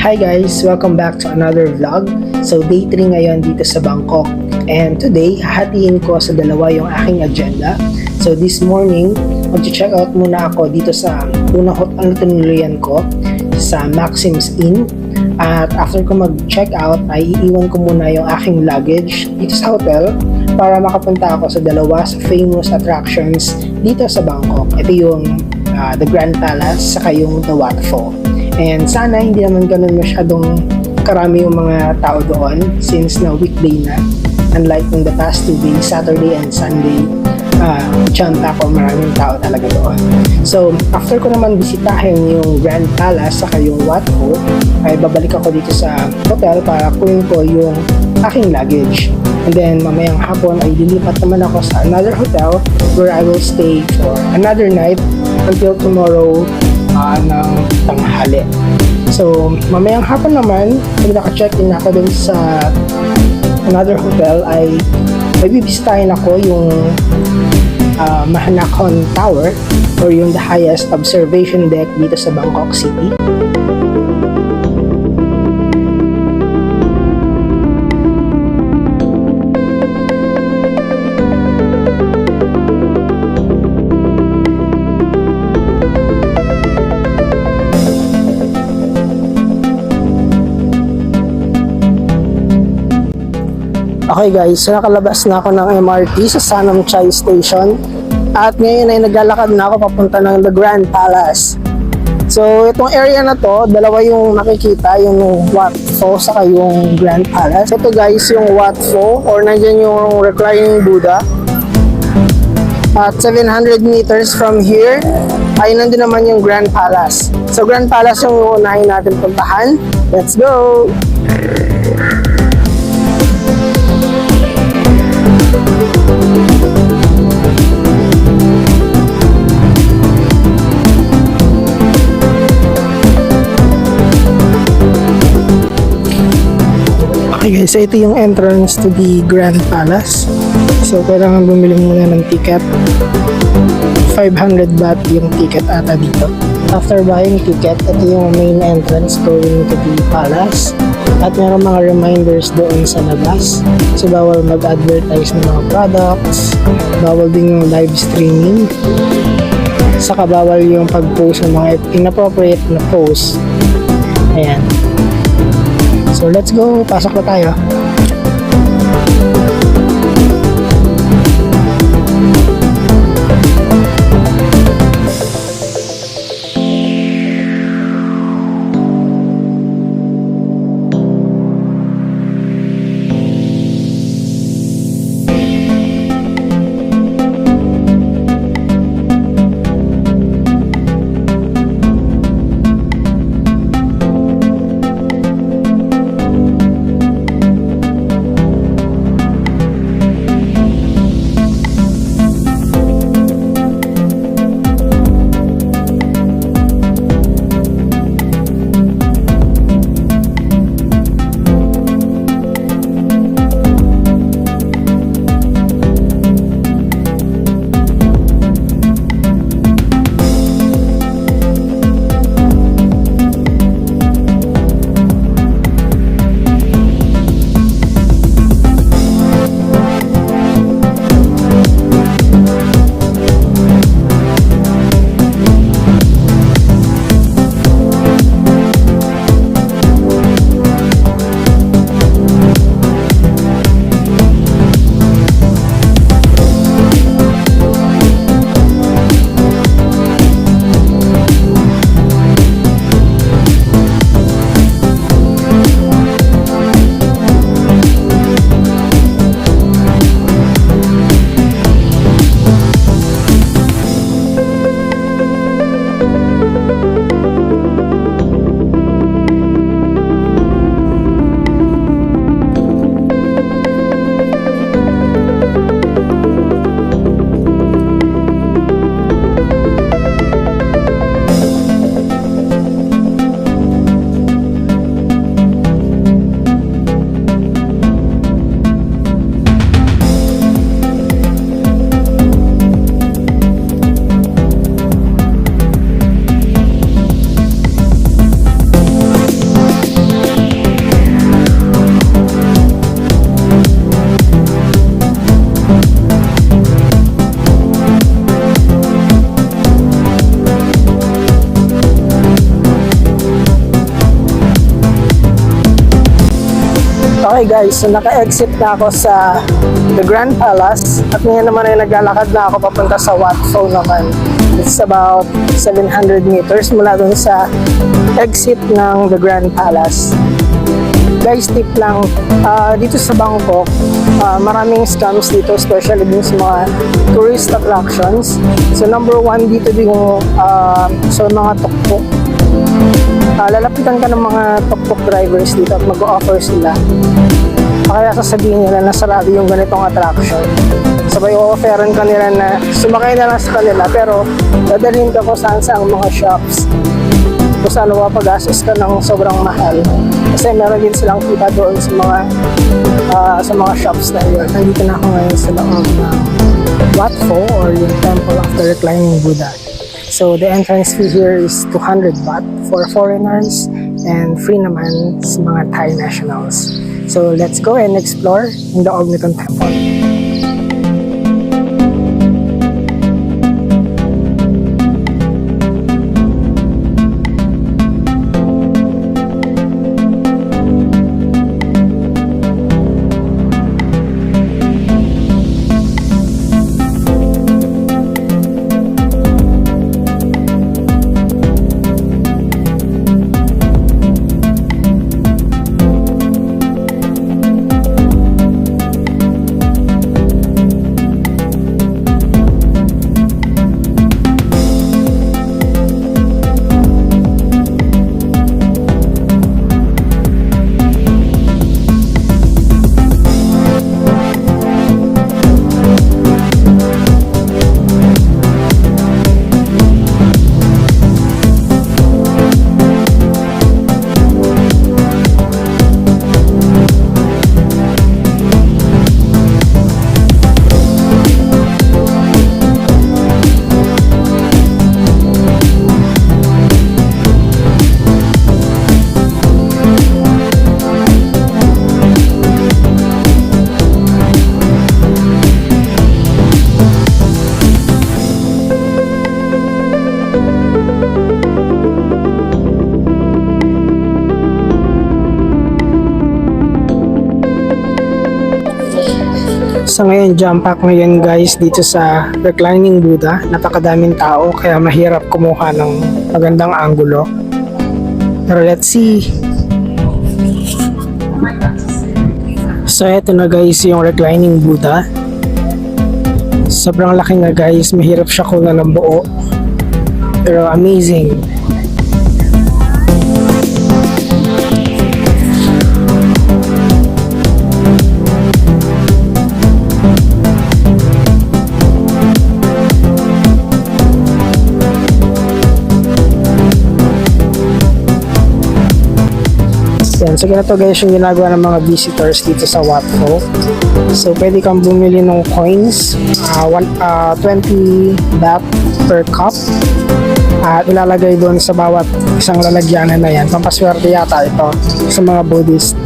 Hi guys! Welcome back to another vlog. So day 3 ngayon dito sa Bangkok. And today, hahatiin ko sa dalawa yung aking agenda. So this morning, mag-check out muna ako dito sa unang hotel na tinuluyan ko sa Maxim's Inn. At after ko mag-check out, ay iiwan ko muna yung aking luggage dito sa hotel para makapunta ako sa dalawa sa famous attractions dito sa Bangkok. Ito yung the Grand Palace saka yung the Wat Pho. And sana hindi naman ganun masyadong karami yung mga tao doon since na weekday na. Unlike in the past 2 days, Saturday and Sunday, tiyanta ko maraming tao talaga doon. So, after ko naman bisitahin yung Grand Palace saka yung Wat Pho, ay babalik ako dito sa hotel para kunin ko yung aking luggage. And then, mamayang hapon ay lilipat naman ako sa another hotel where I will stay for another night until tomorrow ng tanghali. So, mamayang hapon naman, pag naka-check-in ako dun sa another hotel, ay bibisitahin ako yung Mahanakhon Tower or yung the highest observation deck dito sa Bangkok City. Okay guys, so nakalabas na ako ng MRT sa Sanam Chai Station at ngayon ay naglalakad na ako papunta ng the Grand Palace. So itong area na to, dalawa yung makikita, yung Wat Pho saka yung Grand Palace. Ito guys yung Wat Pho or nandyan yung Reclining Buddha. At 700 meters from here ay nandun naman yung Grand Palace. So Grand Palace yung uunahin natin puntahan. Let's go! Okay guys, so ito yung entrance to the Grand Palace. So kailangan bumili muna ng ticket. 500 baht yung ticket ata dito. After buying ticket, ito yung main entrance going to the palace. At meron mga reminders doon sa labas. So bawal mag-advertise ng mga products. Bawal din yung live streaming. Saka bawal yung pag-post ng mga inappropriate na post. Ayan. So let's go, pasok na tayo. Okay guys, so naka-exit na ako sa the Grand Palace at ngayon naman ay naglalakad na ako papunta sa Wat Pho naman. It's about 700 meters mula dun sa exit ng the Grand Palace. Guys, tip lang, dito sa Bangkok, maraming scams dito, especially dun sa mga tourist attractions. So number one dito yung sa mga tuktok. Lalapitan ka ng mga tuktok drivers dito at mag-offer sila. Kaya sasabihin nila na sarado yung ganitong attraction. Sabay o-offeran ka nila na sumakay na lang sa kanila pero dadalhin ka kung saan sa mga shops. Kung saan mapag-assess ka ng sobrang mahal. Kasi meron din silang kita doon sa mga shops na yun. Nandito na ako ngayon sa loob ng Wat Pho or yung Temple of the Reclining Buddha. So the entrance fee here is 200 baht for foreigners and free naman sa mga Thai nationals. So let's go and explore in the Nitong Temple. So ngayon, jump pack ngayon guys dito sa Reclining Buddha. Napakadaming tao kaya mahirap kumuha ng magandang anggulo. Pero let's see. So eto na guys yung Reclining Buddha. Sobrang laki na guys, mahirap siya kunan ng buo. Pero amazing. So ganito guys yung ginagawa ng mga visitors dito sa Wat Pho. So pwede kang bumili ng coins, 20 baht per cup. At ilalagay doon sa bawat isang lalagyanan na yan. Pampaswerte yata ito sa mga Buddhist.